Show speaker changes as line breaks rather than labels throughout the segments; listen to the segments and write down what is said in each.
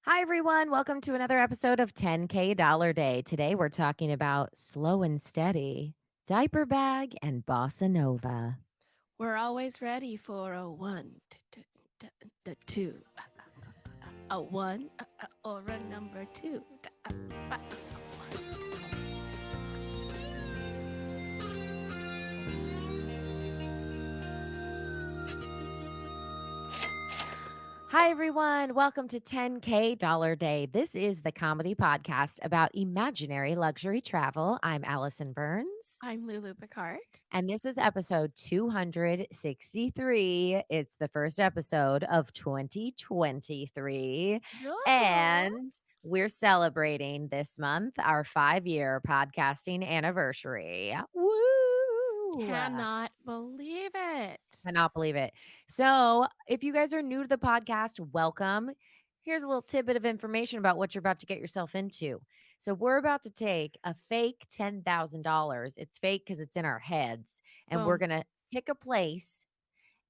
Hi, everyone. Welcome to another episode of 10K Dollar Day. Today, we're talking about slow and steady, diaper bag, and bossa nova.
We're always ready for a one, two, a one, or a number two.
Hi, everyone. Welcome to 10K Dollar Day. This is the comedy podcast about imaginary luxury travel. I'm Allison Burns,
I'm Lulu Picard.
and this is episode 263. It's the first episode of 2023.
Ooh,
And we're celebrating this month our 5-year podcasting anniversary. Woo!
cannot believe it.
Cannot believe it. So, if you guys are new to the podcast, welcome. Here's a little tidbit of information about what you're about to get yourself into. So, we're about to take a fake $10,000. It's fake because it's in our heads, and we're
Boom.
going to pick a place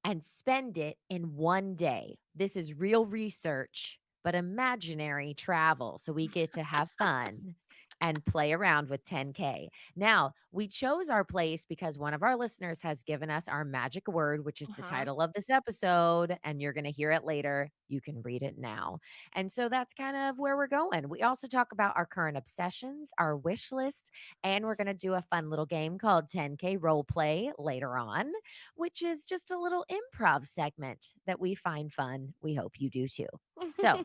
and spend it in one day. This is real research, but imaginary travel. So we get to have fun and play around with 10K. Now, we chose our place because one of our listeners has given us our magic word, which is the
Uh-huh.
title of this episode, and you're going to hear it later. You can read it now. And so that's kind of where we're going. We also talk about our current obsessions, our wish lists, and we're going to do a fun little game called 10K role play later on, which is just a little improv segment that we find fun. We hope you do too. So,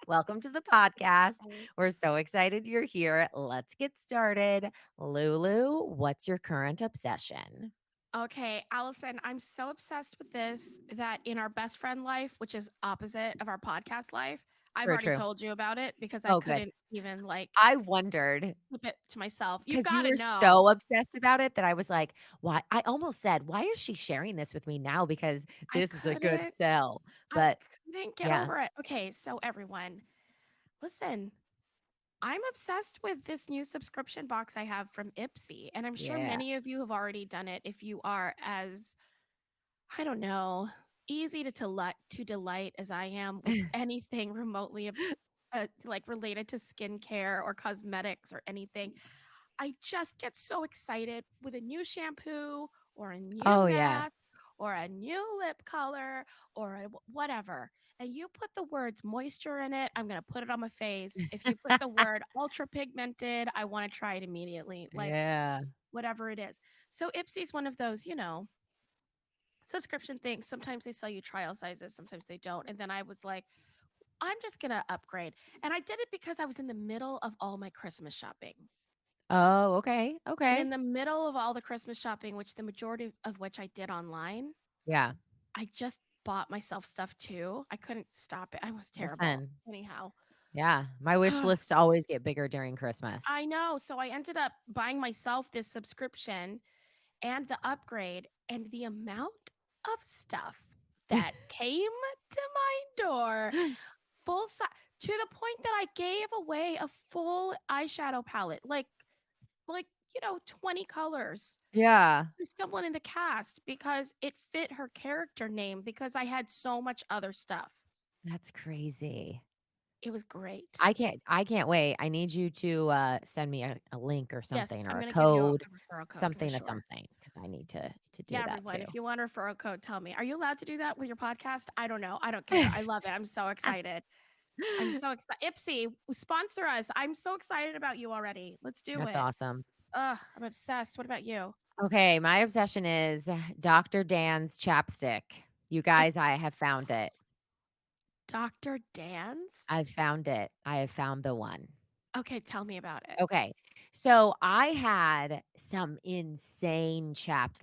welcome to the podcast. We're so excited you're here. Let's get started. Lulu, what's your current obsession?
Okay, Allison, I'm so obsessed with this that in our best friend life, which is opposite of our podcast life, I've
True,
already
true.
told you about it because I
Oh, good.
couldn't even
I wondered
keep it to myself. You
because you
got to
were
know.
so obsessed about it that I was like, why? I almost said, why is she sharing this with me now? Because
I
this is a good
couldn't
sell.
I
But
couldn't get
yeah,
over it. Okay, so everyone, listen, I'm obsessed with this new subscription box I have from Ipsy, and I'm sure
yeah.
many of you have already done it if you are as, I don't know, easy to delight as I am with anything remotely like related to skincare or cosmetics or anything. I just get so excited with a new shampoo or a new
Oh, yes.
mask or a new lip color or whatever. And you put the words moisture in it, I'm going to put it on my face. If you put the word ultra pigmented, I want to try it immediately, like
Yeah.
whatever it is. So Ipsy's one of those, subscription things. Sometimes they sell you trial sizes, sometimes they don't. And then I was like, I'm just going to upgrade. And I did it because I was in the middle of all my Christmas shopping.
Oh, okay.
And
Okay.
in the middle of all the Christmas shopping, which the majority of which I did online,
Yeah.
I just bought myself stuff too. I couldn't stop it. I was terrible.
Listen,
Anyhow,
yeah, my wish lists always get bigger during Christmas.
I know. So I ended up buying myself this subscription and the upgrade, and the amount of stuff that came to my door full size to the point that I gave away a full eyeshadow palette, like 20 colors
Yeah,
to someone in the cast because it fit her character name because I had so much other stuff.
that's crazy.
It was great.
I can't wait. I need you to, send me a link or
Yes,
something or
I'm
a
gonna give you a
code,
referral code for
something to
sure.
something, because I need to do
Yeah,
that
everyone,
too.
if you want a referral code, tell me. Are you allowed to do that with your podcast? I don't know. I don't care. I love it. I'm so excited. I'm so excited. Ipsy, sponsor us. I'm so excited about you already. Let's do
That's
it.
awesome.
Ugh, I'm obsessed. What about you?
Okay, my obsession is Dr. Dan's chapstick. You
It
guys, I have found it.
Dr. Dan's?
I've found it. I have found the one.
Okay, tell me about it.
Okay. So I had some insane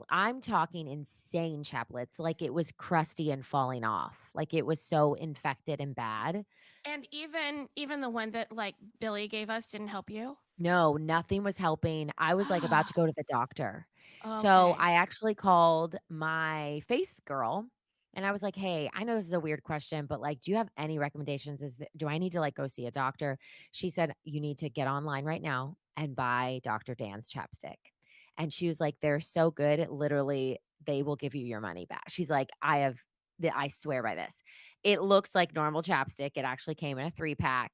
I'm talking insane chaplets. Like it was crusty and falling off. Like it was so infected and bad.
And even the one that like Billy gave us didn't help you?
No, nothing was helping. I was like about to go to the doctor. So
Okay.
I actually called my face girl and I was like, "Hey, I know this is a weird question, but like, do you have any recommendations? Do I need to like go see a doctor?" She said, "You need to get online right now and buy Dr. Dan's chapstick." And she was like, "They're so good. Literally, they will give you your money back." She's like, I swear by this." it looks like normal chapstick. It actually came in a 3-pack.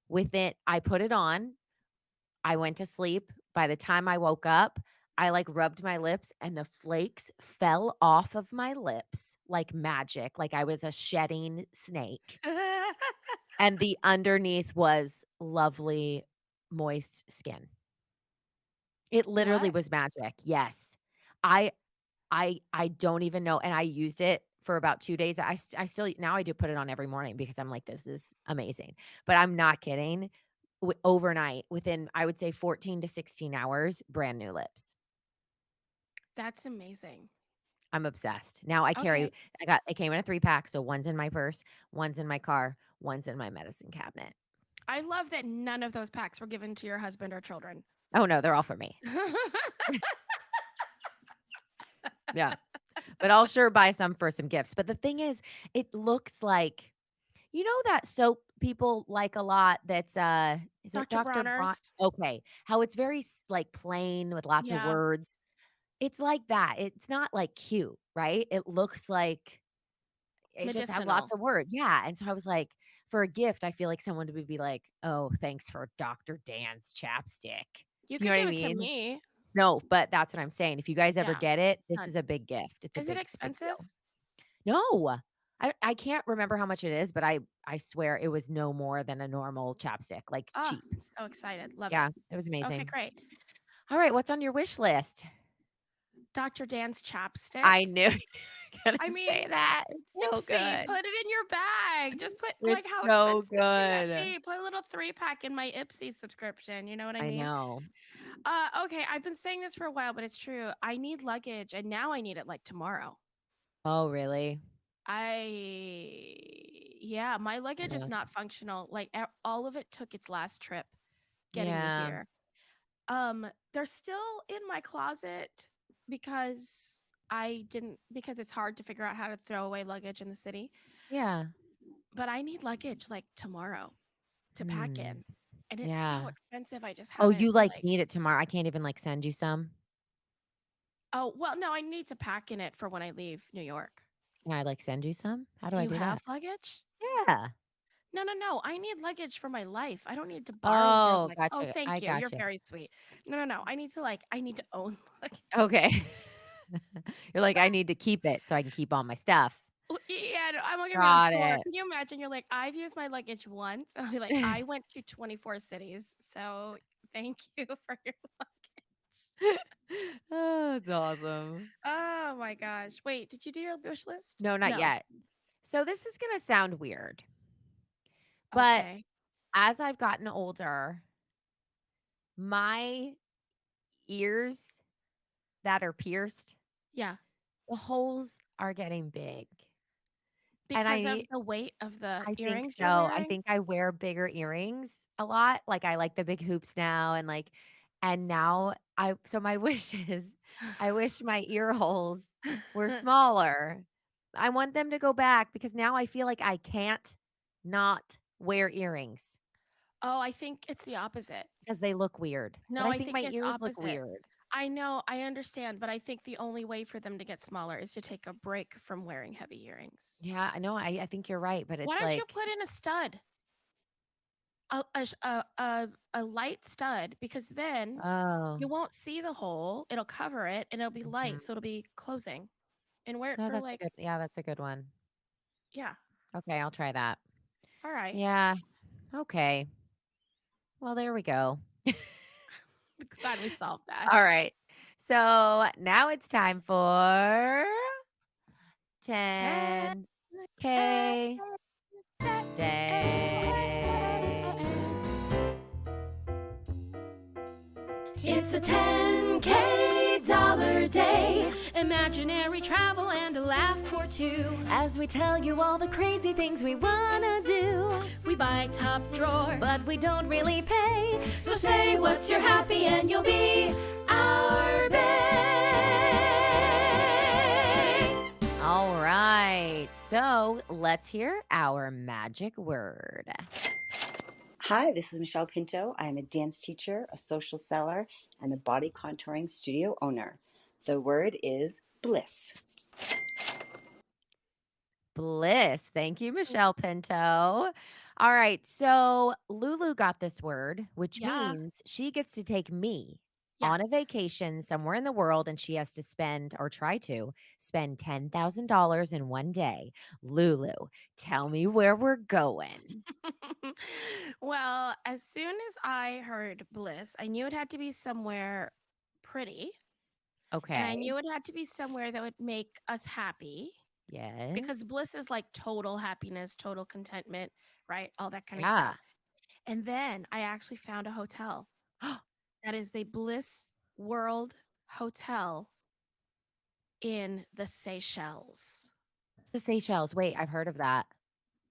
With it, I put it on, I went to sleep. By the time I woke up, I, like, rubbed my lips and the flakes fell off of my lips like magic, like I was a shedding snake, and the underneath was lovely, moist skin. It literally
What?
was magic, yes. I I don't even know, and I used it for about 2 days. I still now I do put it on every morning because I'm like, "This is amazing." But I'm not kidding. Overnight, within, I would say 14 to 16 hours, brand new lips.
That's amazing.
I'm obsessed. Now
Okay.
they came in a 3-pack, so one's in my purse, one's in my car, one's in my medicine cabinet.
I love that none of those packs were given to your husband or children.
Oh, no, they're all for me. Yeah, but I'll sure buy some for some gifts. But the thing is, it looks like, you know, that soap people like a lot that's, is it
Dr.
Dr. Bron
Bronner's.
okay, how it's very like, plain with lots of
Yeah,
words. It's like that. It's not, like, cute, right? It looks like it just has lots
medicinal.
of words. Yeah, and so I was like, for a gift, I feel like someone would be like, "Oh, thanks for Dr. Dan's chapstick."
You
You know
could
what I
give it to
mean?
me.
No, but that's what I'm saying. If you guys ever
Yeah,
get it, this
done.
is a big gift. It's a
Is it
big
expensive?
deal. No. I can't remember how much it is, but I swear it was no more than a normal chapstick, like,
Oh,
cheap.
so excited. Love it.
Yeah, it was
Okay,
amazing.
great.
Alright, what's on your wish list?
Dr. Dan's chapstick.
I knew you were gonna
I mean,
say that. It's so
Ipsy,
good.
put it in your bag. Just put like,
It's
how
so
expensive can that
good.
be? Put a little 3-pack in my Ipsy subscription, you know what I
I
mean?
know.
Okay, I've been saying this for a while, but it's true. I need luggage, and now I need it, like, tomorrow.
Oh, really?
Yeah, my luggage is
Yeah.
not functional, like, all of it took its last trip getting me
Yeah.
here. They're still in my closet because because it's hard to figure out how to throw away luggage in the city,
Yeah.
but I need luggage, like, tomorrow to pack
Hmm.
in, and it's so
Yeah.
expensive, I just
Oh,
haven't,
you, like,
like
need it tomorrow. I can't even, like, send you some?
oh, well, no, I need to pack in it for when I leave New York.
Can I, like, send you some? How do
Do
I
you
do
have
that?
luggage?
Yeah.
No, no, no, I need luggage for my life. I don't need to borrow your
Oh,
oh,
gotcha. I
thank you, you're
gotcha.
very sweet. No, no, no, I need to, like I need to own luggage.
Okay. You're like, "I need to keep it so I can keep all my stuff."
Well, yeah, no, I'm, like, on
Got
tour.
it.
Can you imagine? You're like, "I've used my luggage once," and I'll be like, "I went to 24 cities, so thank you for your luggage."
Oh, it's awesome.
Oh my gosh. Wait, did you do your wish list?
No, not
No.
yet. So this is gonna sound weird, but
Okay.
as I've gotten older, my ears that are pierced,
Yeah.
the holes are getting big, and
Because of the weight of the
I think
earrings
so.
you're
I
wearing?
think I wear bigger earrings a lot, like, I like the big hoops now, and now my wish is, I wish my ear holes were smaller. I want them to go back because now I feel like I can't not wear earrings
Oh, I think it's the opposite.
because they look weird, but
No,
I
I
think
think
my
it's
ears look
opposite.
weird.
I know, I understand, but I think the only way for them to get smaller is to take a break from wearing heavy earrings.
Yeah, I know, I think you're right, but
Why
it's
don't you
like,
put in a stud? A light stud, because then
oh,
you won't see the hole, it'll cover it, and it'll be light,
mhm.
so it'll be closing, and wear it
No,
for,
that's a
like
good, yeah, that's a good one.
yeah,
Okay, I'll try that.
alright.
Yeah, okay. Well, there we go.
Glad we solved that.
All right. So now it's time for
10
10K day.
It's a 10K dollar day. Imaginary travel and a laugh or two.
As we tell you all the crazy things we wanna do,
We buy top drawer.
but we don't really pay.
So say what's your happy and you'll be our bae.
All right. So let's hear our magic word.
Hi, this is Michelle Pinto. I am a dance teacher, a social seller, and a body contouring studio owner. The word is bliss.
Bliss. Thank you,
Mm,
Michelle Pinto. All right. So Lulu got this word, which
yeah,
means she gets to take me
yeah.
on a vacation somewhere in the world and she has to spend or try to spend $10,000 in one day. Lulu, tell me where we're going.
Well, as soon as I heard Bliss, I knew it had to be somewhere pretty, and I
Okay.
knew it had to be somewhere that would make us happy
Yes.
because bliss is like total happiness, total contentment, right? All that kind of
Yeah.
stuff. And then I actually found a hotel that is the Bliss World Hotel in the Seychelles.
The Seychelles. Wait, I've heard of that.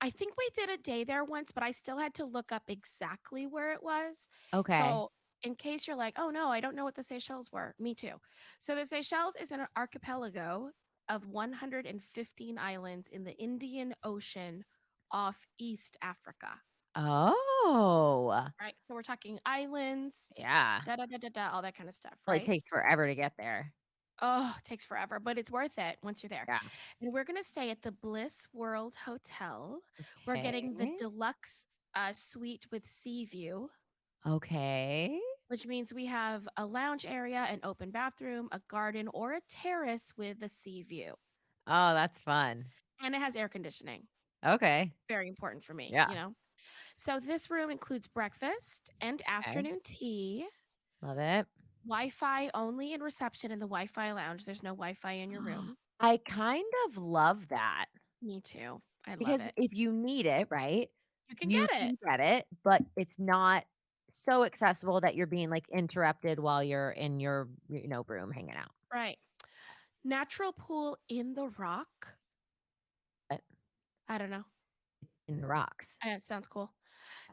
I think we did a day there once, but I still had to look up exactly where it was.
Okay.
So, in case you're like, oh no, I don't know what the Seychelles were, me too. So, the Seychelles is an archipelago of 115 islands in the Indian Ocean off East Africa,
Oh,
right? So, we're talking islands,
yeah.
da da da da da, all that kind of stuff,
Probably
right?
takes forever to get there.
Oh, it takes forever, but it's worth it once you're there.
Yeah.
And we're gonna stay at the Bliss World Hotel. We're getting the
Okay.
deluxe suite with sea view,
Okay.
which means we have a lounge area, an open bathroom, a garden, or a terrace with a sea view.
Oh, that's fun.
And it has air conditioning.
Okay.
Very important for me,
Yeah.
you know? So this room includes breakfast and
Okay.
afternoon tea,
Love it.
Wi Fi only in reception in the Wi Fi lounge. There's no Wi Fi in your room.
I kind of love that
Me too. I love
because
it.
if you need it, right,
You can
you
get it.
can get it, but it's not so accessible that you're being like interrupted while you're in your, room hanging out.
Right. Natural pool in the rock.
Uh,
I don't know.
In the rocks.
It sounds cool.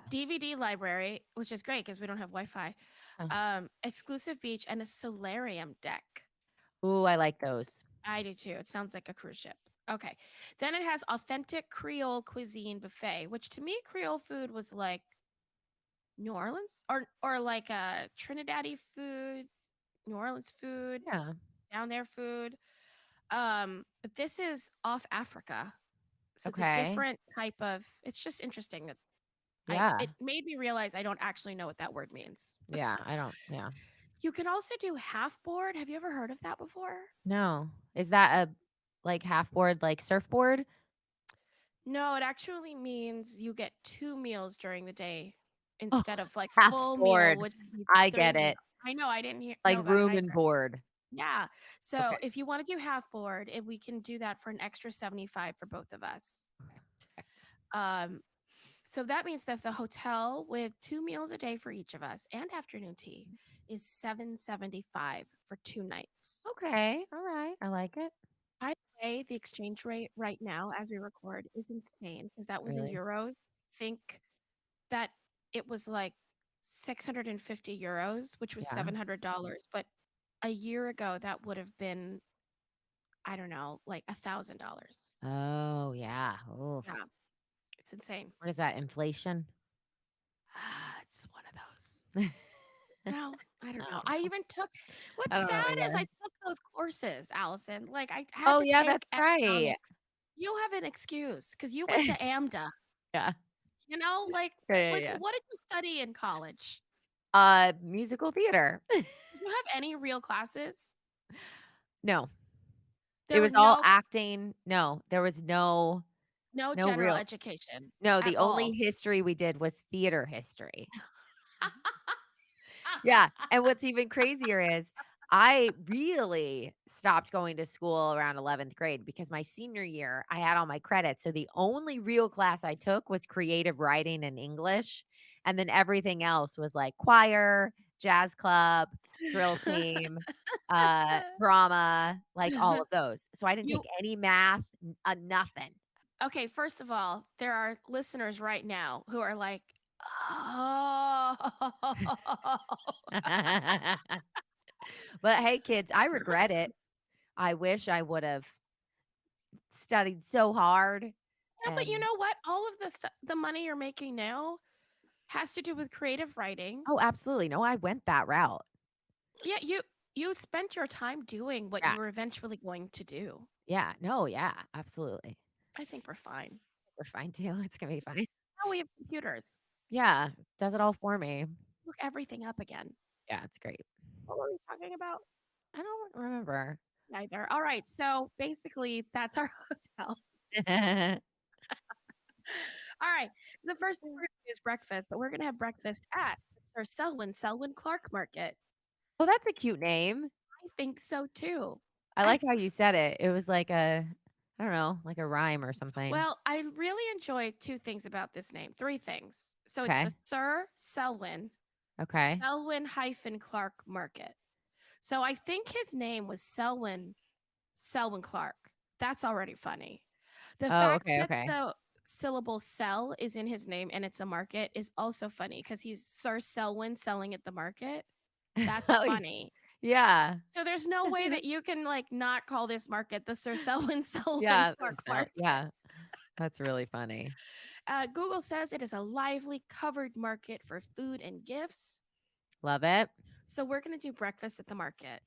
DVD library, which is great because we don't have Wi-Fi.
Oh.
Exclusive beach and a solarium deck.
Ooh, I like those.
I do too. It sounds like a cruise ship. Okay. Then it has authentic Creole cuisine buffet, which to me Creole food was like New Orleans or like a Trinidadi food, New Orleans food,
Yeah.
down there food. But this is off Africa. So it's a
Okay.
different type of it's just interesting that
Yeah.
it made me realize I don't actually know what that word means.
Yeah. I don't, yeah.
You can also do half board. Have you ever heard of that before?
No. Is that a like half board, like surfboard?
No, it actually means you get 2 meals during the day
Oh,
instead of like
half
full meal,
board.
which would be
I
3
get
meals.
it.
I know I didn't
Like
know about it
room
either.
and board.
Yeah.
Okay.
So if you want to do half board, we can do that for an extra 75 for both of us.
Okay. Perfect.
Um, so that means that the hotel with 2 meals a day for each of us and afternoon tea is 775 for 2 nights.
Okay. All right. I like it.
By the way, the exchange rate right now as we record is insane because that was in
Really?
euros. Think that it was like 650 euros, which was
Yeah.
$700. But a year ago, that would have been, I don't know, like $1,000.
Oh, yeah. Oof.
Yeah, it's insane.
What is that? Inflation?
It's one of those. No, I don't
I
know.
don't
I
know.
even took what's
I don't know
sad is I
either.
took those courses, Allison. Like I had
Oh,
to
yeah,
take
that's right.
economics. You have an excuse because you went to AMDA.
Yeah.
You know,
Yeah, yeah,
like
yeah.
what did you study in college?
Musical theater.
Did you have any real classes?
No. It
There were
was all
no
acting. No, there was
no
no
general
real
education
no,
at
the only
all.
history we did was theater history. Yeah, and what's even crazier is I really stopped going to school around 11th grade because my senior year, I had all my credits, so the only real class I took was creative writing and English, and then everything else was like choir, jazz club, drill team, drama, like all of those. So I didn't take
You
any math, nothing.
okay, first of all, there are listeners right now who are like, "Oh."
But hey, kids, I regret it. I wish I would've studied so hard
Yeah, but you
and
know what? All of the money you're making now has to do with creative writing.
oh, absolutely. No, I went that route.
Yeah, you spent your time doing what
Yeah.
you were eventually going to do.
Yeah. No, yeah, absolutely.
I think we're fine.
We're fine too. It's gonna be fine.
Now we have computers.
Yeah, does it all for me.
Look everything up again.
Yeah, it's great.
What were we talking about?
I don't remember.
Neither. All right. So basically, that's our hotel. All right. The first thing we're going to do is breakfast, but we're going to have breakfast at Sir Selwyn Clark Market.
Well, that's a cute name.
I think so too.
I like how you said it. It was like I don't know, like a rhyme or something.
Well, I really enjoy two things about this name, three things. So it's
Okay.
the Sir Selwyn,
Okay.
Selwyn-Clark Market. So I think his name was Selwyn Clark. That's already funny. The
Oh,
fact
okay,
that
okay.
the syllable sell is in his name and it's a market is also funny because he's Sir Selwyn selling at the market. That's
Oh,
funny.
yeah.
So there's no way that you can like not call this market the Sir Selwyn
Yeah,
Clark
so
Market.
yeah. That's really funny.
Google says it is a lively covered market for food and gifts.
Love it.
So we're going to do breakfast at the market.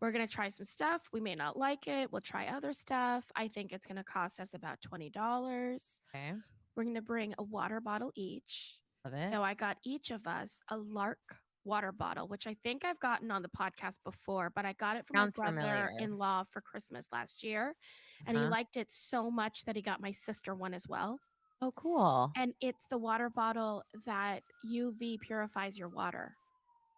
We're going to try some stuff. We may not like it. We'll try other stuff. I think it's going to cost us about $20.
Okay.
We're going to bring a water bottle each.
Love it.
So I got each of us a Lark water bottle, which I think I've gotten on the podcast before, but I got it from
Sounds
my
familiar.
brother-in-law for Christmas last year. And he
Uh-huh.
liked it so much that he got my sister one as well.
Oh, cool.
And it's the water bottle that UV purifies your water.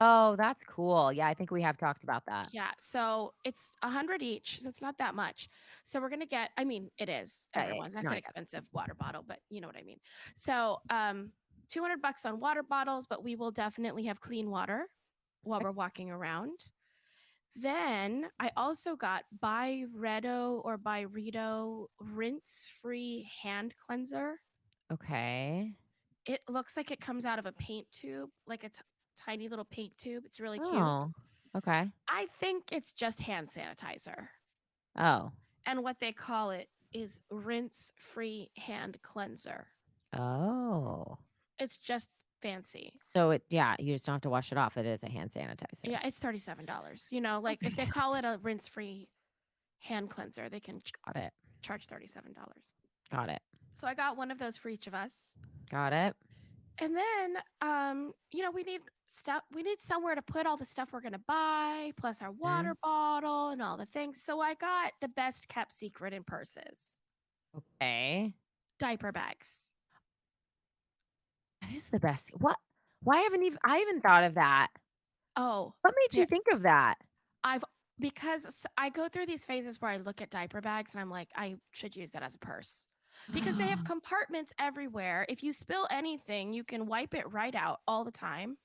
Oh, that's cool. Yeah, I think we have talked about that.
Yeah, so it's 100 each, so it's not that much. So we're gonna get, I mean, it is
Yeah,
everyone. That's
no,
an
I get it.
expensive water bottle, but you know what I mean. So, $200 on water bottles, but we will definitely have clean water while we're walking around. Then I also got Byredo rinse-free hand cleanser.
Okay.
It looks like it comes out of a paint tube, like a tiny little paint tube. It's really cute.
Oh, okay.
I think it's just hand sanitizer.
Oh.
And what they call it is rinse-free hand cleanser.
Oh.
It's just fancy.
So yeah, you just don't have to wash it off. It is a hand sanitizer.
Yeah, it's $37. You know, like if they call it a rinse-free hand cleanser, they can
Got it.
charge $37.
Got it.
So I got one of those for each of us.
Got it.
And then, you know, we need stuff. We need somewhere to put all the stuff we're gonna buy, plus our water bottle and all the things. So I got the best kept secret in purses:
Okay.
diaper bags.
That is the best. What? Why I haven't thought of that.
Oh,
What made you
there-
think of that?
because I go through these phases where I look at diaper bags and I'm like, I should use that as a purse. Because they have compartments everywhere. If you spill anything, you can wipe it right out all the time.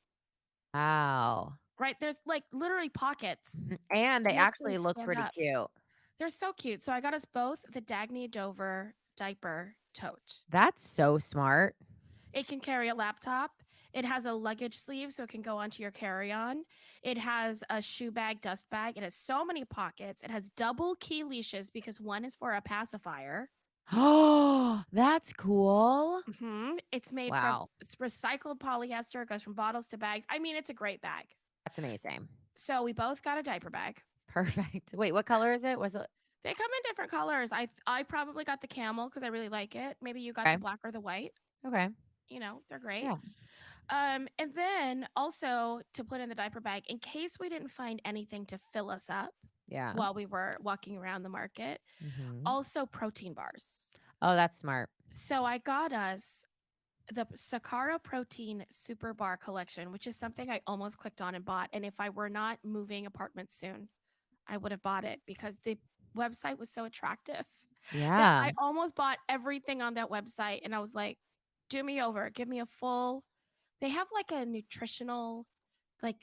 Wow.
Right? There's like literally pockets.
And
to
they
make
actually
things
look
stand
pretty
up.
cute.
They're so cute. So I got us both the Dagny Dover diaper tote.
That's so smart.
It can carry a laptop. It has a luggage sleeve so it can go onto your carry-on. It has a shoe bag, dust bag. It has so many pockets. It has double key leashes because one is for a pacifier.
Oh, that's cool.
It's made
Wow.
it's recycled polyester. It goes from bottles to bags. I mean, it's a great bag.
That's amazing.
So we both got a diaper bag.
Perfect. Wait, what color is it? Was it
They come in different colors. I probably got the camel because I really like it. Maybe you got
okay?
the black or the white.
Okay.
You know, they're great.
Yeah.
And then also to put in the diaper bag in case we didn't find anything to fill us up
Yeah.
while we were walking around the market. Also protein bars.
Oh, that's smart.
So I got us the Sakara Protein Super Bar Collection, which is something I almost clicked on and bought. And if I were not moving apartments soon, I would have bought it because the website was so attractive.
Yeah.
I almost bought everything on that website. And I was like, do me over. Give me a full. They have like a nutritional, like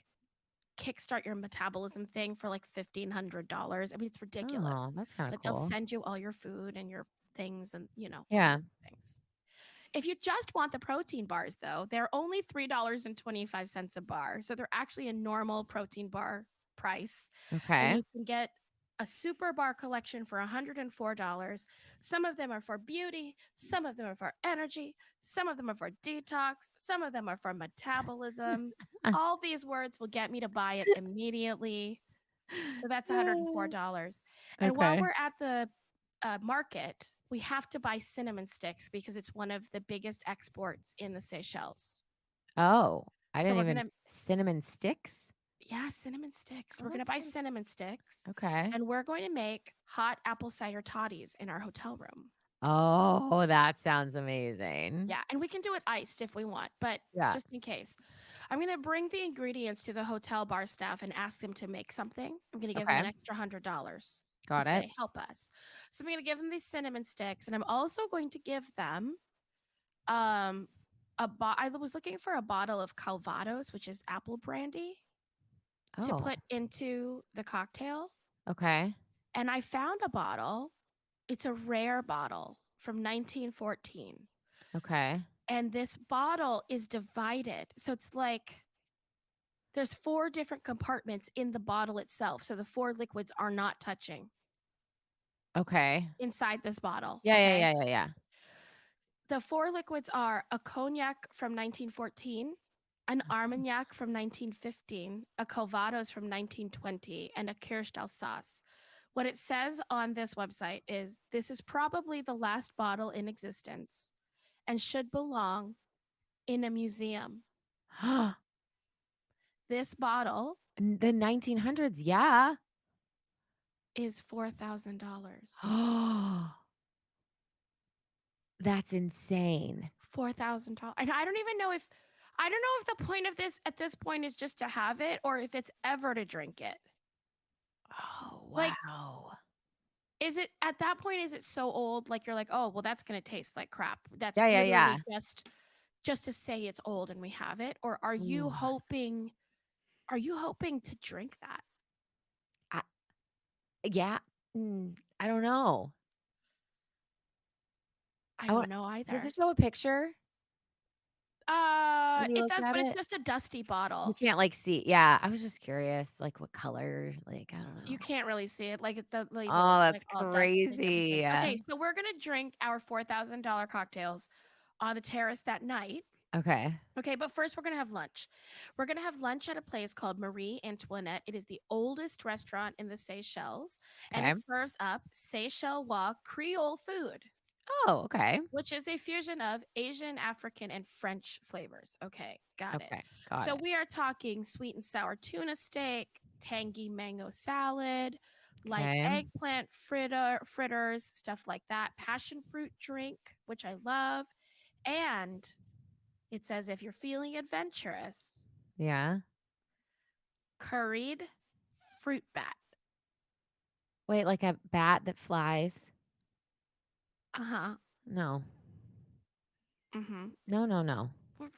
kickstart your metabolism thing for like $1,500. I mean, it's ridiculous.
Oh, that's kind of
But
cool.
they'll send you all your food and your things and, you know,
Yeah.
things. If you just want the protein bars, though, they're only $3.25 a bar. So they're actually a normal protein bar price. And
Okay.
you can get a super bar collection for $104. Some of them are for beauty, some of them are for energy, some of them are for detox, some of them are for metabolism. All these words will get me to buy it immediately. So that's $104. And while
Okay.
we're at the market, we have to buy cinnamon sticks because it's one of the biggest exports in the Seychelles.
Oh, I
So
didn't
we're
even
gonna,
cinnamon sticks?
yeah, cinnamon sticks.
Oh,
We're gonna
that's
buy
good.
cinnamon sticks,
Okay.
and we're going to make hot apple cider toddies in our hotel room.
Oh, that sounds amazing.
Yeah, and we can do it iced if we want, but
Yeah.
just in case. I'm going to bring the ingredients to the hotel bar staff and ask them to make something. I'm going to give them
Okay.
an extra $100 and
Got it.
say, help us. So I'm going to give them these cinnamon sticks, and I'm also going to give them um I was looking for a bottle of Calvados, which is apple brandy, to
Oh,
put into the cocktail.
okay.
And I found a bottle. It's a rare bottle from 1914.
Okay.
And this bottle is divided. So it's like there's 4 different compartments in the bottle itself. So the 4 liquids are not touching
Okay.
inside this bottle.
Yeah, yeah,
Okay.
yeah, yeah, yeah.
The 4 liquids are a cognac from 1914, an Armagnac from 1915, a Calvados from 1920, and a Kirschdal-Sauce. What it says on this website is this is probably the last bottle in existence and should belong in a museum. This bottle
The 1900s, yeah.
is $4,000.
That's insane.
$4,000. And I don't know if the point of this at this point is just to have it or if it's ever to drink it.
Oh,
Like,
wow.
is it at that point, is it so old? Like you're like, oh, well, that's gonna taste like crap. That's
Yeah, yeah, yeah.
literally just to say it's old and we have it, or
Ooh.
are you hoping to drink that?
I, yeah. I don't know.
I
I want,
don't know
does
either.
it show a picture when you
It
looked
does,
at
but it's
it?
just a dusty
You
bottle.
can't like see. Yeah, I was just curious, like what color. Like I don't
You
know.
can't really see it. Like the label
Oh,
is like
that's
all dusty and everything.
crazy.
Okay, so we're gonna drink our $4,000 cocktails on the terrace that night.
Okay.
Okay, but first we're gonna have lunch. We're gonna have lunch at a place called Marie Antoinette. It is the oldest restaurant in the Seychelles, and
Okay.
it serves up Seychellois Creole food,
Oh, okay.
which is a fusion of Asian, African, and French flavors. Okay, got it.
Okay. Got
So
it.
we are talking sweet and sour tuna steak, tangy mango salad, light
Okay.
eggplant fritters, stuff like that, passion fruit drink, which I love, and it says if you're feeling adventurous,
Yeah.
curried fruit bat.
Wait, like a bat that flies?
Uh-huh.
No.
Mm-hmm.
No, no, no.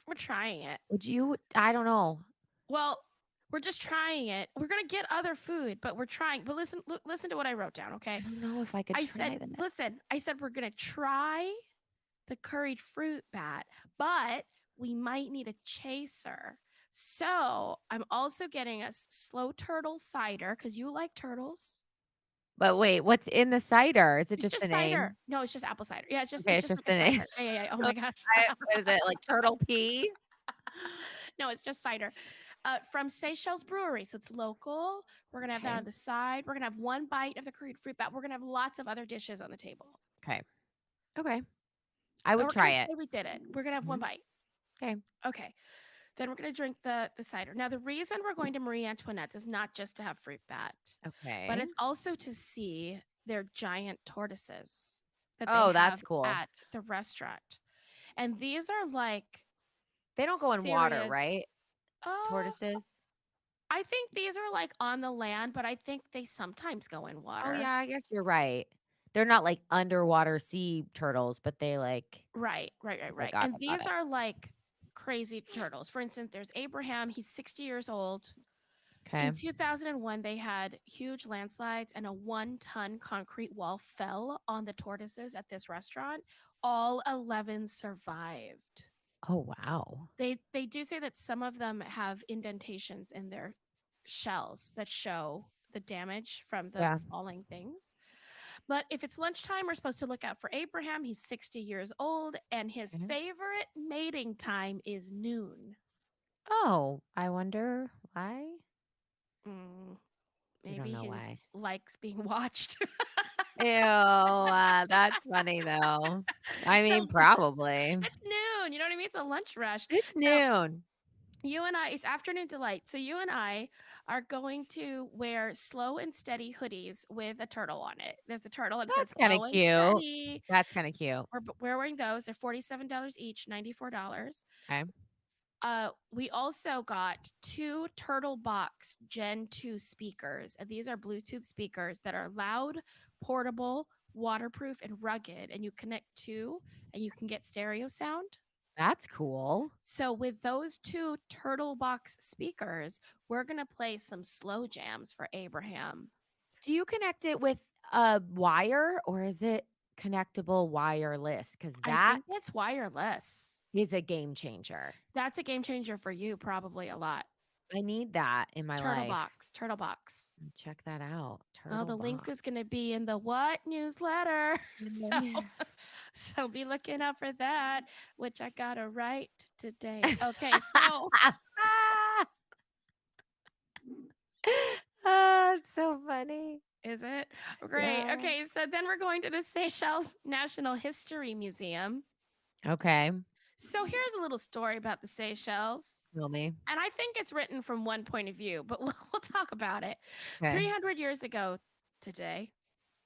We're trying it.
Would you? I don't know.
Well, we're just trying it. We're gonna get other food, but we're trying. But listen to what I wrote down,
I
okay?
don't know if I could
I
try
said,
that.
listen, I said we're gonna try the curried fruit bat, but we might need a chaser. So I'm also getting us slow turtle cider because you like turtles.
But wait, what's in the cider? Is it
It's
just the
just cider.
name?
No, it's just apple cider. Yeah,
Okay,
it's
it's
just
just
like
the
a
name.
cider. Yeah, yeah, yeah. Oh my gosh.
What is it? Like turtle pea?
No, it's just cider. From Seychelles Brewery. So it's local. We're gonna have that
Okay.
on the side. We're gonna have one bite of the curried fruit bat. We're gonna have lots of other dishes on the table.
Okay. Okay. I
And
would
we're gonna
try
say
it.
we did it. We're gonna have one
Mhm.
bite.
Okay.
Okay. Then we're gonna drink the cider. Now the reason we're going to Marie Antoinette's is not just to have fruit bat, but
Okay.
it's also to see their giant tortoises that they
Oh,
have
that's cool.
at the restaurant. And these are like
They don't go in water,
serious.
right?
Uh,
Tortoises?
I think these are like on the land, but I think they sometimes go in
Oh,
water.
yeah, I guess you're right. They're not like underwater sea turtles, but they like
Right, right, right,
okay,
right.
got
And
it, got
these
it.
are like crazy turtles. For instance, there's Abraham. He's 60 years old.
Okay.
In 2001, they had huge landslides and a 1-ton concrete wall fell on the tortoises at this restaurant. All 11 survived.
Oh, wow.
They do say that some of them have indentations in their shells that show the damage from the
Yeah.
falling things. But if it's lunchtime, we're supposed to look out for Abraham. He's 60 years old, and his
Okay.
favorite mating time is noon.
Oh, I wonder why?
Mm,
You don't
maybe
know
he
why.
likes being watched.
Ew, that's funny though. I
So
mean, probably.
it's noon. You know what I mean? It's a lunch rush.
It's
So
noon.
you and I, it's afternoon delight. So you and I are going to wear slow and steady hoodies with a turtle on it. There's a turtle and it says
That's kinda
slow and
cute.
steady.
That's kinda cute.
We're wearing those. They're $47 each, $94.
Okay.
We also got two Turtle Box Gen 2 speakers, and these are Bluetooth speakers that are loud, portable, waterproof, and rugged. And you connect two, and you can get stereo sound.
That's cool.
So with those two Turtle Box speakers, we're gonna play some slow jams for Abraham.
Do you connect it with a wire or is it connectable wireless? Because
I
that
think it's wireless.
is a game changer.
That's a game changer for you, probably a lot.
I need that in my
Turtle
life.
Box, Turtle Box.
Check that out.
Well,
Turtle
the link is going to
box.
be in the what newsletter. So,
Yeah.
so be looking out for that, which I got to write today. Okay, so
Oh, it's so funny.
is it? Great.
Yeah.
Okay, so then we're going to the Seychelles National History Museum.
Okay.
So here's a little story about the Seychelles.
Tell me.
And I think it's written from one point of view, but we'll talk about it.
Okay.
300 years ago today,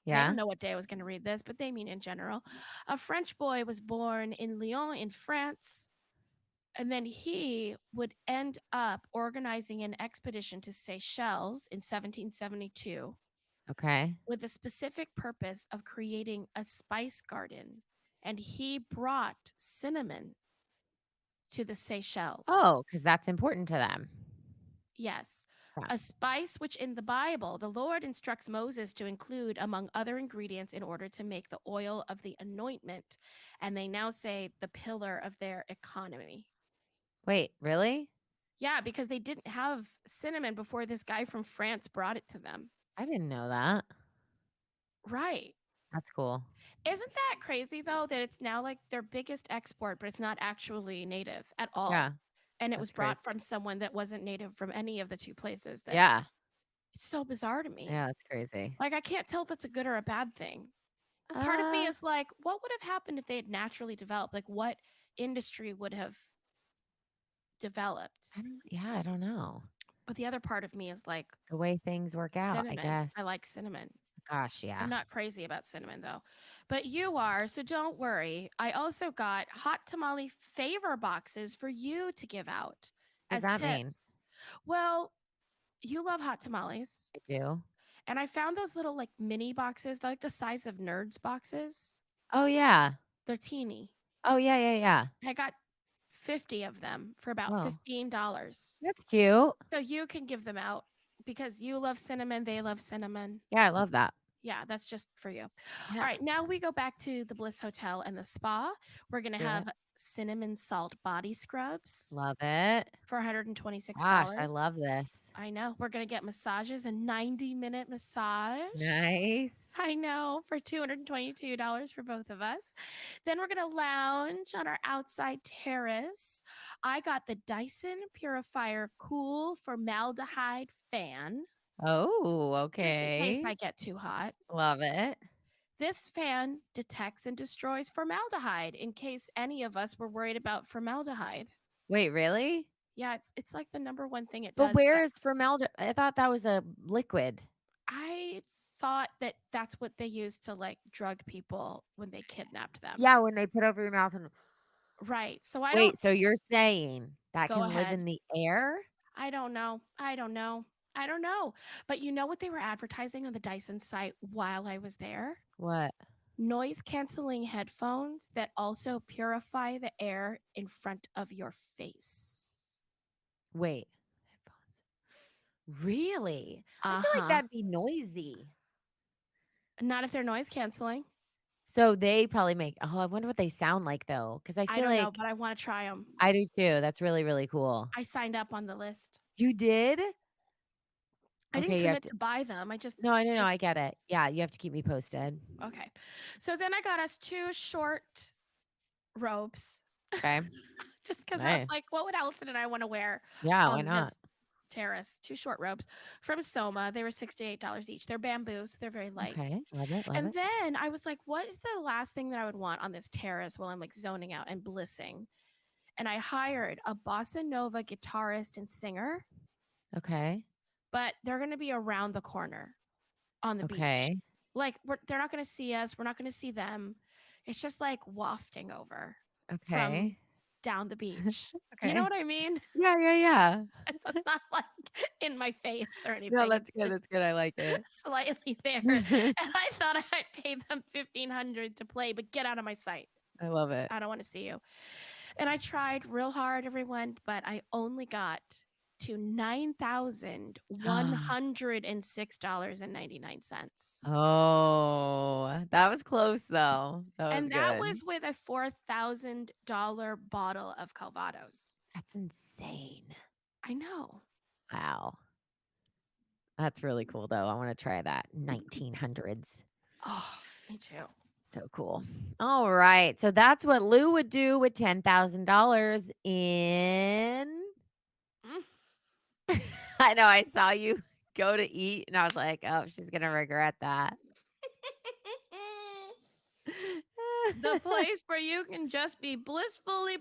they
Yeah.
don't know what day I was going to read this, but they mean in general. A French boy was born in Lyon in France, and then he would end up organizing an expedition to Seychelles in 1772
Okay.
with the specific purpose of creating a spice garden. And he brought cinnamon to the Seychelles.
Oh, because that's important to them.
Yes.
Yeah.
A spice which in the Bible, the Lord instructs Moses to include among other ingredients in order to make the oil of the anointment. And they now say the pillar of their economy.
Wait, really?
Yeah, because they didn't have cinnamon before this guy from France brought it to them.
I didn't know that.
Right.
That's cool.
Isn't that crazy though that it's now like their biggest export, but it's not actually native at all?
Yeah.
And it was
That's
brought
crazy.
from someone that wasn't native from any of the two places that
Yeah.
it's so bizarre to me.
Yeah, that's crazy.
Like I can't tell if it's a good or a bad thing. Part of me is like, what would have happened if they had naturally developed? Like what industry would have developed?
I don't know.
But the other part of me is like
The way things work out, I
cinnamon.
guess.
I like cinnamon.
Gosh, yeah.
I'm not crazy about cinnamon though. But you are, so don't worry. I also got hot tamale favor boxes for you to give out
What
as
does that
tips.
mean?
Well, you love hot tamales.
I do.
And I found those little like mini boxes, they're like the size of Nerds boxes.
Oh, yeah.
They're teeny.
Oh, yeah, yeah, yeah.
I got 50 of them for about
Oh.
$15.
That's cute.
So you can give them out because you love cinnamon, they love cinnamon.
Yeah, I love that.
Yeah, that's just for you.
Yeah.
All right, now we go back to the Bliss Hotel and the spa. We're going to
Do it.
have cinnamon salt body scrubs
Love it.
for $126.
Gosh, I love this.
I know. We're going to get massages, a 90-minute massage.
Nice.
I know, for $222 for both of us. Then we're going to lounge on our outside terrace. I got the Dyson Purifier Cool Formaldehyde fan,
Oh,
just in case
okay.
I get too hot.
Love it.
This fan detects and destroys formaldehyde in case any of us were worried about formaldehyde.
Wait, really?
Yeah, it's like the number one thing it
But
does.
where is formaldehyde? I thought that was a liquid.
I thought that that's what they used to like drug people when they kidnapped them.
Yeah, when they put over your mouth and
Right. So I
wait, so you're saying that
Go
can live
ahead.
in the air?
I don't know. I don't know. I don't know. But you know what they were advertising on the Dyson site while I was there?
What?
Noise canceling headphones that also purify the air in front of your face.
Wait. Headphones. Really? I feel like
Uh-huh.
that'd be noisy.
Not if they're noise canceling.
So they probably make I wonder what they sound like though, because I
I
feel
don't know,
like
but I want to try them.
I do too. That's really, really cool.
I signed up on the list.
You did?
I didn't
Okay, you have
commit
to
to buy them. I just
No, I get it. Yeah, you have to keep me posted.
okay. So then I got us 2 short robes.
Okay.
Just because I was
Hey.
like, what would Allison and I want to wear
Yeah, why
on
not?
terrace, 2 short robes from Soma. They were $68 each. They're bamboo, so they're very light.
Okay. Love it. Love
And
it.
then I was like, what is the last thing that I would want on this terrace while I'm like zoning out and blissing? And I hired a bossa nova guitarist and singer,
Okay.
but they're going to be around the corner on the beach.
Okay.
Like they're not going to see us. We're not going to see them. It's just like wafting over from
Okay.
down the beach. You know
Okay.
what I mean?
Yeah. Yeah. Yeah.
So it's not like in my face or
No,
anything.
that's
It's
good.
just
That's good. I like it.
slightly there. And I thought I'd pay them $1,500 to play, but get out of my sight.
I love it.
I don't want to see you. And I tried real hard, everyone, but I only got to $9,106.99.
Oh, that was close though. That was
And that
good.
was with a $4,000 bottle of Calvados.
That's insane.
I know.
Wow. That's really cool though. I want to try that. 1900s.
Oh, me too.
So cool. All right. So that's what Lou would do with $10,000 in.
Mm.
I know. I saw you go to eat and I was like, oh, she's going to regret that.
The place where you can just be blissfully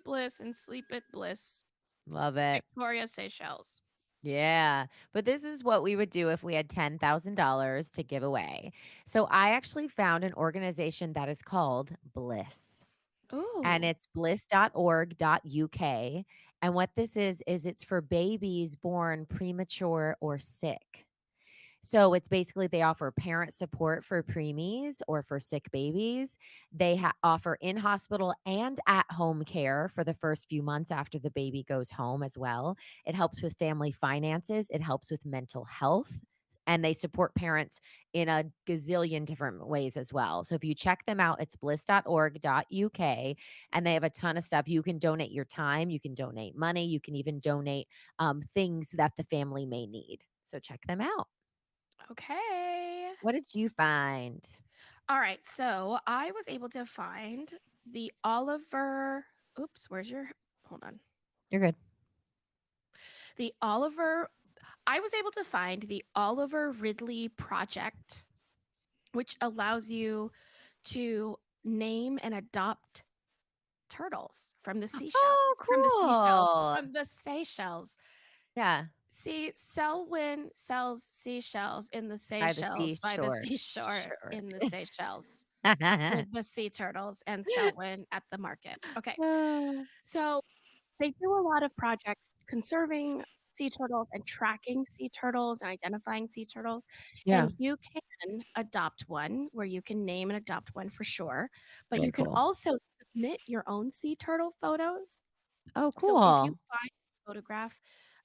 bliss and sleep at bliss.
Love it.
Victoria, Seychelles.
Yeah. But this is what we would do if we had $10,000 to give away. So I actually found an organization that is called Bliss. And
Ooh.
it's bliss.org.uk. And what this is it's for babies born premature or sick. So it's basically they offer parent support for preemies or for sick babies. They offer in hospital and at home care for the first few months after the baby goes home as well. It helps with family finances, it helps with mental health. And they support parents in a gazillion different ways as well. So if you check them out, it's bliss.org.uk and they have a ton of stuff. You can donate your time, you can donate money, you can even donate things that the family may need. So check them out.
Okay.
What did you find?
All right. So I was able to find the Oliver. Oops, where's your. Hold on.
You're good.
The Oliver. I was able to find the Oliver Ridley Project, which allows you to name and adopt turtles from the seashells.
Oh,
From the seashells.
cool.
From the Seychelles.
Yeah.
See, Selwyn sells seashells in the
By the
Seychelles, by the
seashore.
seashore
Sure.
in the Seychelles with the sea turtles and Selwyn at the market. Okay. So they do a lot of projects conserving sea turtles and tracking sea turtles and identifying sea turtles.
Yeah.
And you can adopt one where you can name and adopt one for sure. But
Very
you can
cool.
also submit your own sea turtle photos.
Oh,
So if you
cool.
find a photograph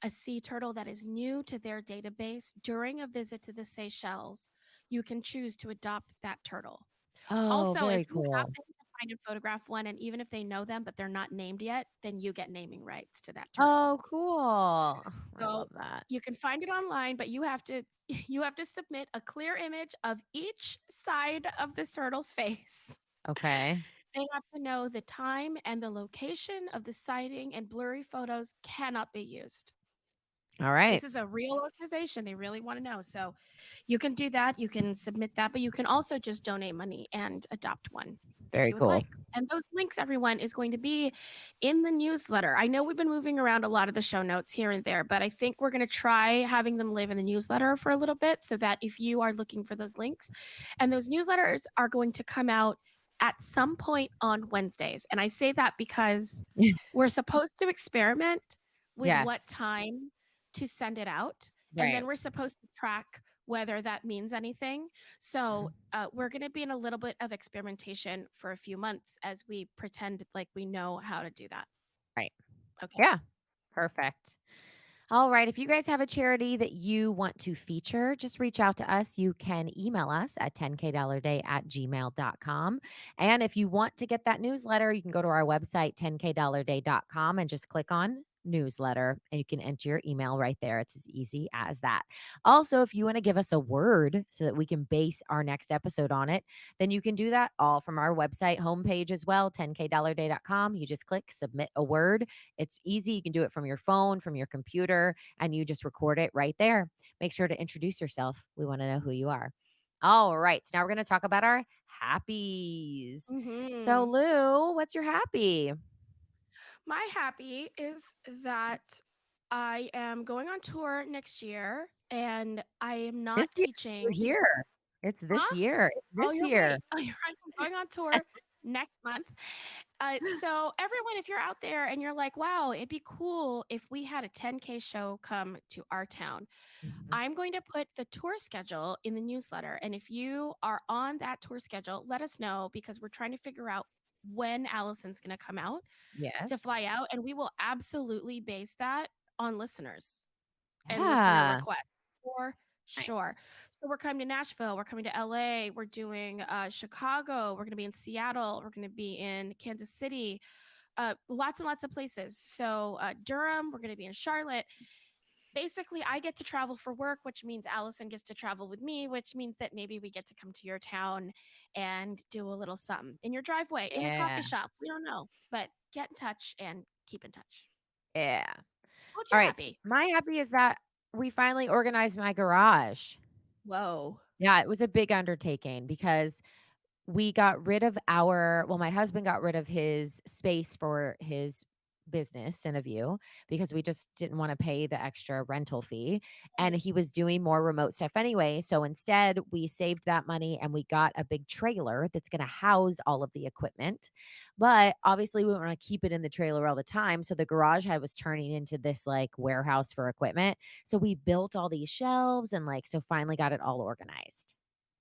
a sea turtle that is new to their database during a visit to the Seychelles, you can choose to adopt that turtle.
Oh,
Also, if
very
you
cool.
happen to find and photograph one, and even if they know them, but they're not named yet, then you get naming rights to that turtle.
Oh, cool. I
So
love that.
you can find it online, but you have to you have to submit a clear image of each side of the turtle's face.
Okay.
They have to know the time and the location of the sighting, and blurry photos cannot be used.
All right.
This is a real organization. They really want to know. So you can do that. You can submit that, but you can also just donate money and adopt one if
Very
you would
cool.
like. And those links, everyone, is going to be in the newsletter. I know we've been moving around a lot of the show notes here and there, but I think we're going to try having them live in the newsletter for a little bit so that if you are looking for those links, and those newsletters are going to come out at some point on Wednesdays. And I say that because we're supposed to experiment with what
Yes.
time to send it out. And
Right.
then we're supposed to track whether that means anything. So we're going to be in a little bit of experimentation for a few months as we pretend like we know how to do that.
Right.
Okay.
Yeah. Perfect. All right. If you guys have a charity that you want to feature, just reach out to us. You can email us at 10kdollarday@gmail.com. And if you want to get that newsletter, you can go to our website, 10kdollarday.com, and just click on newsletter and you can enter your email right there. It's as easy as that. Also, if you want to give us a word so that we can base our next episode on it, then you can do that all from our website homepage as well, 10kdollarday.com. You just click submit a word. It's easy. You can do it from your phone, from your computer, and you just record it right there. Make sure to introduce yourself. We want to know who you are. All right. So now we're going to talk about our happies. So,
Mm-hmm.
Lou, what's your happy?
My happy is that I am going on tour next year and I am
This
not
year, you're
teaching.
here. It's this
Huh?
year. It's
Oh,
this
you're
year.
right. Oh, you're right. I'm going on tour next month. So everyone, if you're out there and you're like, wow, it'd be cool if we had a 10K show come to our town,
Mhm.
I'm going to put the tour schedule in the newsletter. And if you are on that tour schedule, let us know because we're trying to figure out when Allison's going to come out
Yes.
to fly out. And we will absolutely base that on listeners and listener
Yeah.
requests for
Nice.
sure. So we're coming to Nashville, we're coming to LA, we're doing Chicago, we're going to be in Seattle, we're going to be in Kansas City, lots and lots of places. So Durham, we're going to be in Charlotte. Basically, I get to travel for work, which means Allison gets to travel with me, which means that maybe we get to come to your town and do a little something in your driveway, in a coffee
Yeah.
shop. We don't know, but get in touch and keep in touch.
Yeah.
What's
All
your
right.
happy?
My happy is that we finally organized my garage.
Whoa.
Yeah, it was a big undertaking because we got rid of my husband got rid of his space for his business Cineview because we just didn't want to pay the extra rental fee, and he was doing more remote stuff anyway. So instead, we saved that money and we got a big trailer that's going to house all of the equipment. But obviously, we want to keep it in the trailer all the time. So the garage was turning into this like warehouse for equipment. So we built all these shelves and like so finally got it all organized.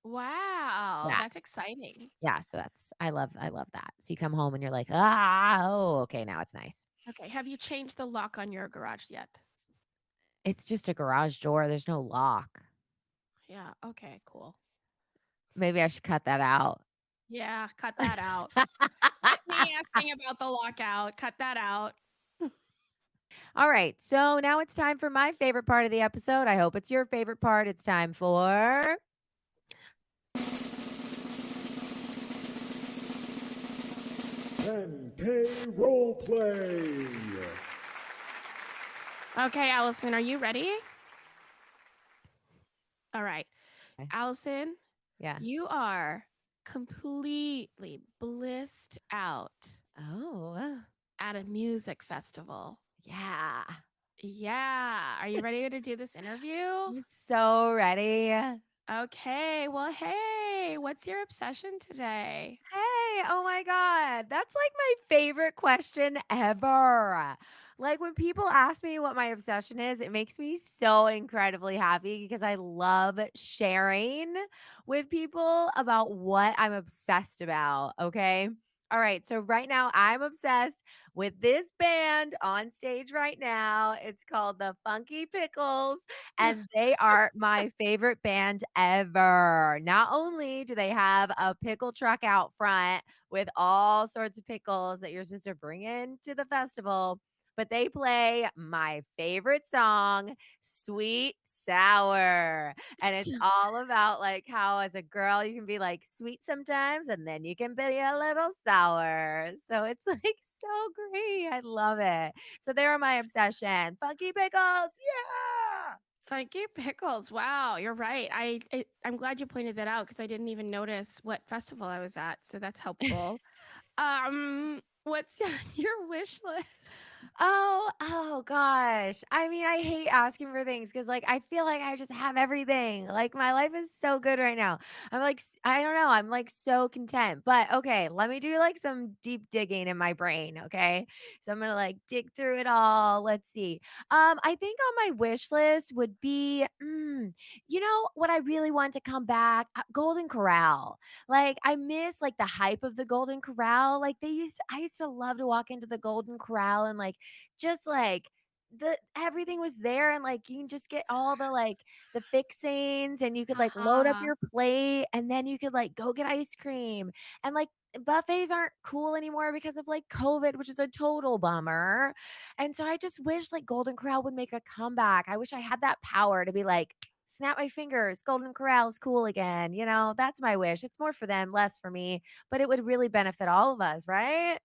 Wow,
Yeah.
that's exciting.
Yeah, so I love that. So you come home and you're like, "Ah, oh, okay, now it's nice."
Okay, have you changed the lock on your garage yet?
It's just a garage door, there's no lock.
Yeah, okay, cool.
Maybe I should cut that out.
Yeah, cut that out. Me asking about the lockout, cut that out.
All right, so now it's time for my favorite part of the episode. I hope it's your favorite part. It's time for
10K Roleplay.
Okay, Allison, are you ready? All right.
Okay.
Allison,
Yeah.
you are completely blissed out
Oh,
at a music festival.
yeah.
Yeah. Are you ready to do this interview?
I'm so ready.
Okay. Well, hey, what's your obsession today?
Hey, oh my God. That's like my favorite question ever. Like when people ask me what my obsession is, it makes me so incredibly happy because I love sharing with people about what I'm obsessed about. Okay. All right. So right now I'm obsessed with this band on stage right now. It's called the Funky Pickles and they are my favorite band ever. Not only do they have a pickle truck out front with all sorts of pickles that you're supposed to bring into the festival, but they play my favorite song, Sweet Sour. And it's all about like how as a girl you can be like sweet sometimes and then you can be a little sour. So it's like so great. I love it. So they're my obsession. Funky pickles. Yeah.
Funky pickles. Wow, you're right. I'm glad you pointed that out because I didn't even notice what festival I was at, so that's helpful. What's your wish list?
Oh gosh. I mean, I hate asking for things because like I feel like I just have everything. Like my life is so good right now. I'm like I don't know, I'm like so content. But okay, let me do like some deep digging in my brain, okay? So I'm going to like dig through it all. Let's see. I think on my wish list would be you know what I really want to come back? Golden Corral. Like I miss like the hype of the Golden Corral. Like I used to love to walk into the Golden Corral and like just like the everything was there and like you can just get all the like the fixings and you could like load up
Uh-huh.
your plate and then you could like go get ice cream and like buffets aren't cool anymore because of like COVID, which is a total bummer. And so I just wish like Golden Corral would make a comeback. I wish I had that power to be like, snap my fingers, Golden Corral is cool again. That's my wish. It's more for them, less for me, but it would really benefit all of us, right?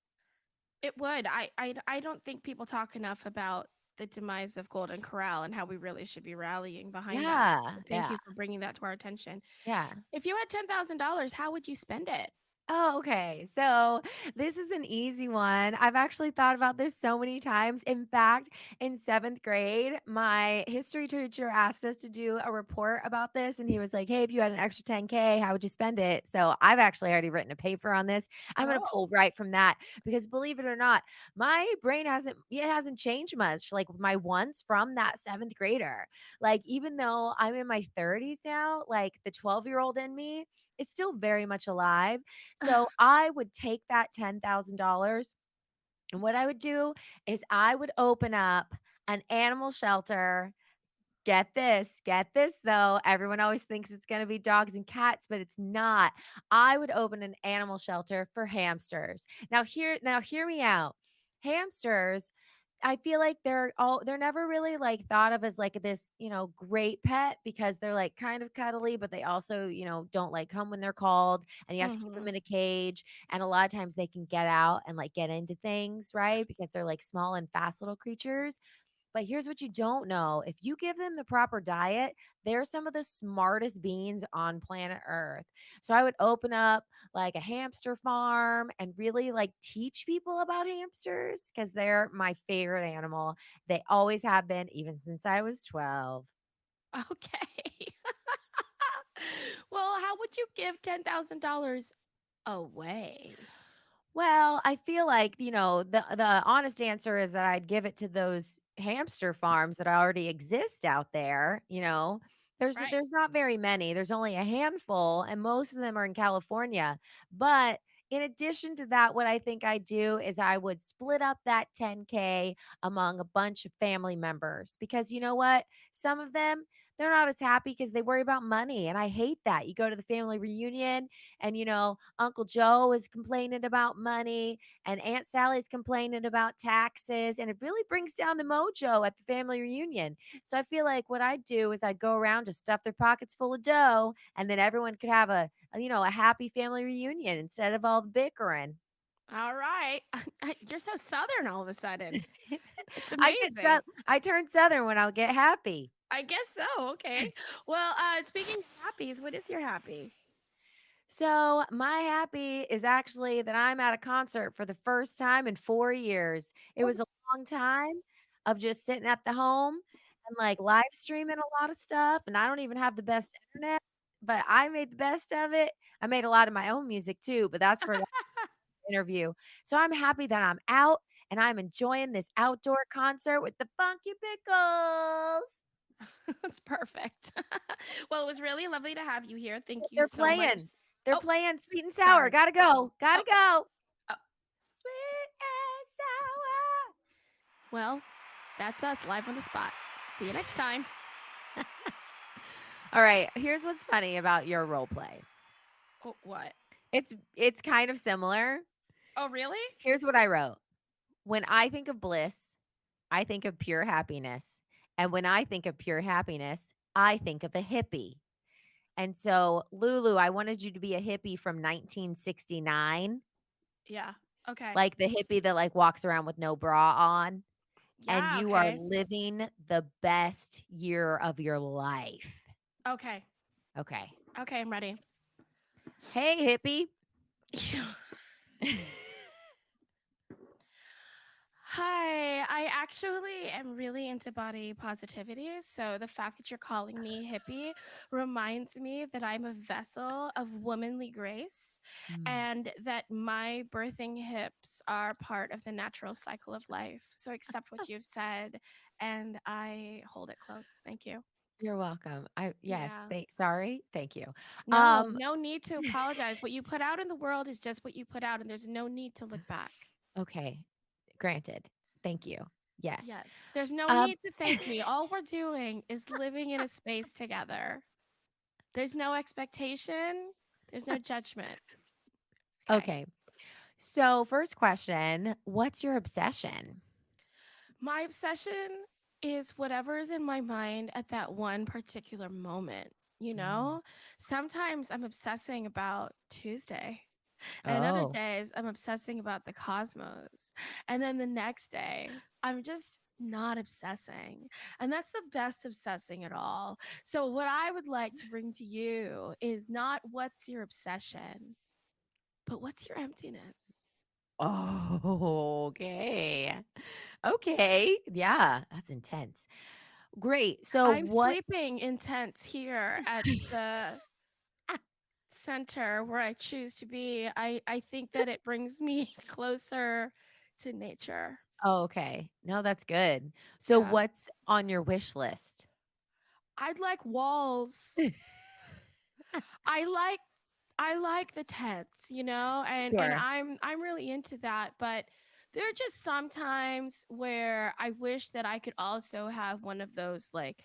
It would. I don't think people talk enough about the demise of Golden Corral and how we really should be rallying behind that.
Yeah.
So thank
Yeah.
you for bringing that to our attention.
Yeah.
If you had $10,000, how would you spend it?
Oh, okay. So this is an easy one. I've actually thought about this so many times. In fact, in seventh grade, my history teacher asked us to do a report about this. And he was like, hey, if you had an extra 10K, how would you spend it? So I've actually already written a paper on this. I'm going to
Oh.
pull right from that because believe it or not, my brain hasn't changed much. Like my wants from that seventh grader. Like, even though I'm in my 30s now, like the 12-year-old in me is still very much alive. So I would take that $10,000 and what I would do is I would open up an animal shelter. Get this though. Everyone always thinks it's going to be dogs and cats, but it's not. I would open an animal shelter for hamsters. Now hear me out. Hamsters, I feel like they're never really like thought of as like this, great pet because they're like kind of cuddly, but they also, don't like come when they're called and you have to keep them
Mhm.
in a cage. And a lot of times they can get out and like get into things, right? Because they're like small and fast little creatures. But here's what you don't know. If you give them the proper diet, they're some of the smartest beings on planet Earth. So I would open up like a hamster farm and really like teach people about hamsters because they're my favorite animal. They always have been, even since I was 12.
Okay. Well, how would you give $10,000 away?
Well, I feel like, the honest answer is that I'd give it to those hamster farms that already exist out there.
Right.
There's not very many. There's only a handful and most of them are in California. But in addition to that, what I think I do is I would split up that 10K among a bunch of family members because you know what? Some of them they're not as happy because they worry about money and I hate that. You go to the family reunion and Uncle Joe is complaining about money and Aunt Sally's complaining about taxes and it really brings down the mojo at the family reunion. So I feel like what I'd do is I'd go around to stuff their pockets full of dough and then everyone could have a happy family reunion instead of all the bickering.
All right. You're so southern all of a sudden. It's
I get
amazing.
I turn southern when I get happy.
I guess so. Okay. Well, speaking of happies, what is your happy?
So, my happy is actually that I'm at a concert for the first time in 4 years. It was a long time of just sitting at the home and, like, live streaming a lot of stuff, and I don't even have the best internet, but I made the best of it. I made a lot of my own music too, but that's for that interview. So, I'm happy that I'm out and I'm enjoying this outdoor concert with the Funky Pickles.
That's perfect. Well, it was really lovely to have you here. Thank you
They're
so much.
playing. They're
Oh,
playing Sweet and Sour.
sorry.
Gotta go. Gotta
Oh,
go.
oh,
Sweet and sour.
well, that's us live on the spot. See you next time.
All right, here's what's funny about your role play.
Oh, what?
It's kind of similar.
Oh, really?
Here's what I wrote. When I think of bliss, I think of pure happiness. And when I think of pure happiness, I think of a hippie. And so, Lulu, I wanted you to be a hippie from 1969,
Yeah. Okay.
like the hippie that like walks around with no bra on, and
Yeah.
you are
Okay.
living the best year of your life.
Okay.
Okay.
Okay. I'm ready.
Hey, hippie.
Hi, I actually am really into body positivity. So the fact that you're calling me hippie reminds me that I'm a vessel of womanly grace
Mm,
and that my birthing hips are part of the natural cycle of life. So accept what you've said and I hold it close. Thank you.
you're welcome. Yes,
Yeah.
sorry. Thank you.
No,
Um,
no need to apologize. What you put out in the world is just what you put out, and there's no need to look back.
okay. Granted. Thank you. Yes.
Yes. There's no
Um,
need to thank me. All we're doing is living in a space together. There's no expectation. There's no judgment. Okay.
okay. So, first question, what's your obsession?
My obsession is whatever is in my mind at that one particular moment. You
Mm.
know, sometimes I'm obsessing about Tuesday, and other
Oh.
days I'm obsessing about the cosmos. And then the next day, I'm just not obsessing. And that's the best obsessing at all. So, what I would like to bring to you is not what's your obsession, but what's your emptiness?
Oh, okay. Okay. Yeah, that's intense. Great. So
I'm
what
sleeping in tents here at the center where I choose to be. I think that it brings me closer to nature.
Oh, okay. No, that's good. So
Yeah.
what's on your wish list?
I'd like walls. I like I like the tents, and
Sure.
I'm really into that, but there are just some times where I wish that I could also have one of those like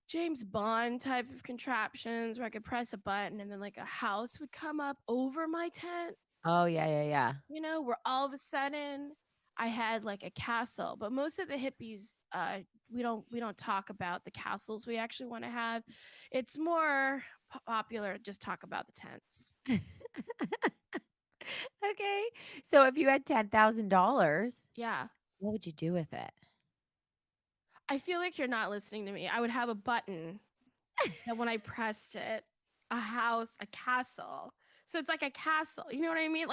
James Bond type of contraptions where I could press a button and then like a house would come up over my tent,
Oh, yeah, yeah, yeah.
where all of a sudden I had like a castle. But most of the hippies, we don't talk about the castles we actually want to have. It's more popular to just talk about the tents.
Okay. So if you had $10,000,
Yeah.
what would you do with it?
I feel like you're not listening to me. I would have a button that when I pressed it, a house, a castle. So it's like a castle. You know what I mean?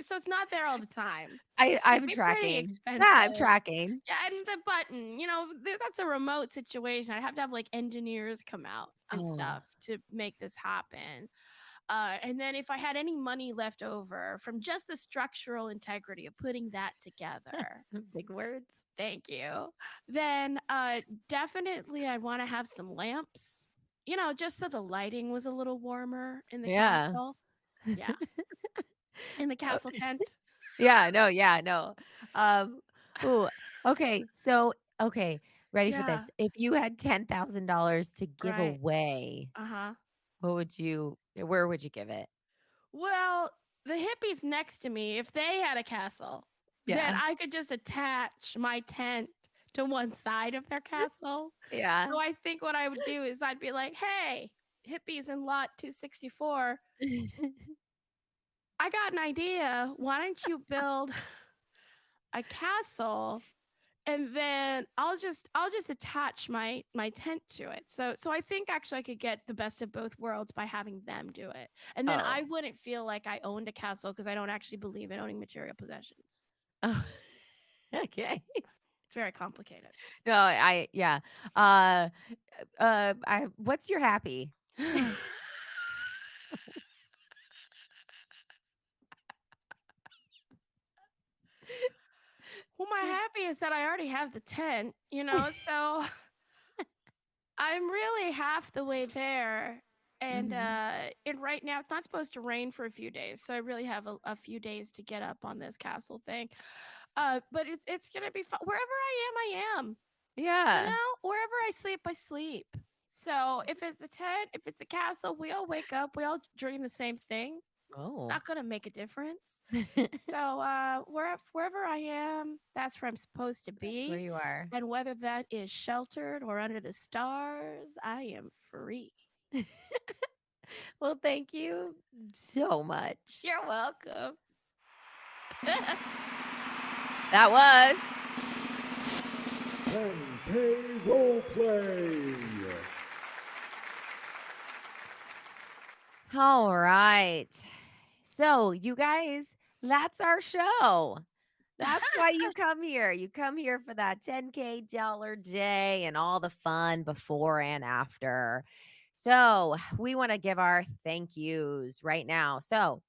So it's not there all the time. It'd
I'm
be pretty
tracking. Yeah,
expensive.
I'm tracking.
Yeah, and the button, that's a remote situation. I'd have to have like engineers come out and
Oh,
stuff to make this happen. And then if I had any money left over from just the structural integrity of putting that together,
some big words.
thank you. Then definitely I'd want to have some lamps, just so the lighting was a little warmer in the
Yeah.
castle. Yeah, in the
Oh,
castle tent.
yeah, no, yeah, no. Um, ooh, okay. So, okay, ready for
Yeah,
this. If you had $10,000 to give
right.
away,
Uh-huh.
where would you give it?
Well, the hippies next to me, if they had a castle, then
Yeah.
I could just attach my tent to one side of their castle.
Yeah.
So I think what I would do is I'd be like, "Hey, hippies in lot 264, I got an idea. Why don't you build a castle and then I'll just attach my tent to it." So I think actually I could get the best of both worlds by having them do it. And then I
Oh.
wouldn't feel like I owned a castle because I don't actually believe in owning material possessions.
Oh, okay.
It's very complicated.
No, I yeah. Uh, I what's your happy?
Well, my happy is that I already have the tent, so I'm really half the way there.
Mhm.
And right now it's not supposed to rain for a few days, so I really have a few days to get up on this castle thing. But it's gonna be fun. Wherever I am,
Yeah.
wherever I sleep, I sleep. So if it's a tent, if it's a castle, we all wake up, we all dream the same thing. It's
Oh.
not gonna make a difference. So wherever I am, that's where I'm supposed to
That's where
be.
you are.
And whether that is sheltered or under the stars, I am free.
Well, thank you so much.
You're welcome.
That was
10K Roleplay.
all right. So, you guys, that's our show. That's why you come here. You come here for that $10K dollar day and all the fun before and after. So, we want to give our thank yous right now. So,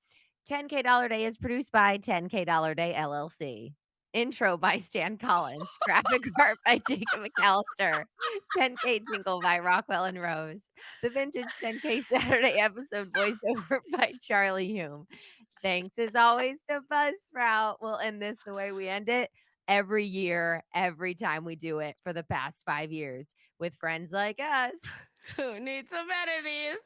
$10K dollar day is produced by 10K dollar day LLC. Intro by Stan Collins. Graphic art by Jacob McAllister. 10K jingle by Rockwell and Rose. The vintage 10K Saturday episode voiceover by Charlie Hume. Thanks as always to Buzzsprout. We'll end this the way we end it every year, every time we do it for the past 5 years with friends like us.
Who needs amenities?